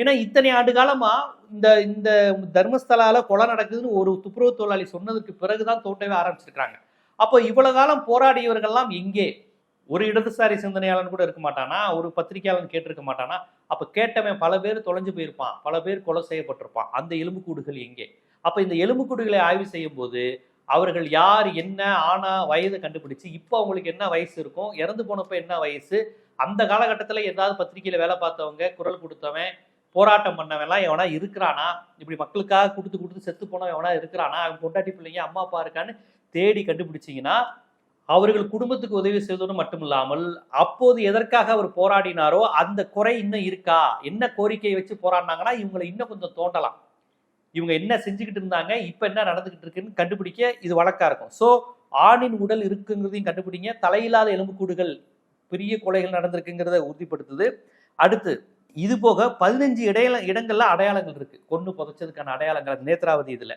ஏன்னா இத்தனை ஆண்டு காலமா இந்த இந்த தர்மஸ்தலால கொலை நடக்குதுன்னு ஒரு துப்புரவு தொழிலாளி சொன்னதுக்கு பிறகுதான் தோண்டவே ஆரம்பிச்சிருக்காங்க. அப்போ இவ்வளவு காலம் போராடியவர்கள்லாம் எங்கே? ஒரு இடதுசாரி சிந்தனையாளன் கூட இருக்க மாட்டானா? ஒரு பத்திரிகையாளன் கேட்டிருக்க மாட்டானா? அப்ப கேட்டவன் பல பேர் தொலைஞ்சு போயிருப்பான், பல பேர் கொலை செய்யப்பட்டிருப்பான். அந்த எலும்புக்கூடுகள் எங்கே? அப்ப இந்த எலும்புக்கூடுகளை ஆய்வு செய்யும் போது அவர்கள் யார், என்ன, ஆனா, வயது கண்டுபிடிச்சு இப்ப அவங்களுக்கு என்ன வயசு இருக்கும், இறந்து போனப்ப என்ன வயசு, அந்த காலகட்டத்துல ஏதாவது பத்திரிகையில வேலை பார்த்தவங்க, குரல் கொடுத்தவன், போராட்டம் பண்ணவன்லாம் எவனா இருக்கிறானா, இப்படி மக்களுக்காக கொடுத்து கொடுத்து செத்து போனவன் எவனா இருக்கிறானா, அவன் பொண்டாட்டி பிள்ளைங்க அம்மா அப்பா இருக்கான்னு தேடி கண்டுபிடிச்சிங்கன்னா அவர்கள் குடும்பத்துக்கு உதவி செய்வதோடு மட்டுமில்லாமல் அப்போது எதற்காக அவர் போராடினாரோ அந்த குறை இன்னும் இருக்கா, என்ன கோரிக்கையை வச்சு போராடினாங்கன்னா இவங்களை இன்னும் கொஞ்சம் தோண்டலாம். இவங்க என்ன செஞ்சுக்கிட்டு இருந்தாங்க, இப்ப என்ன நடந்துகிட்டு இருக்குன்னு கண்டுபிடிக்க இது வழக்கா இருக்கும். சோ ஆணின் உடல் இருக்குங்கிறதையும் கண்டுபிடிங்க, தலையில்லாத எலும்புக்கூடுகள் பெரிய கொலைகள் நடந்திருக்குங்கிறத உறுதிப்படுத்துது. அடுத்து இது போக 15 இடங்கள்ல அடையாளங்கள் இருக்கு, கொன்னு புதைச்சதுக்கான அடையாளங்கள் நேத்ராவதி இதுல.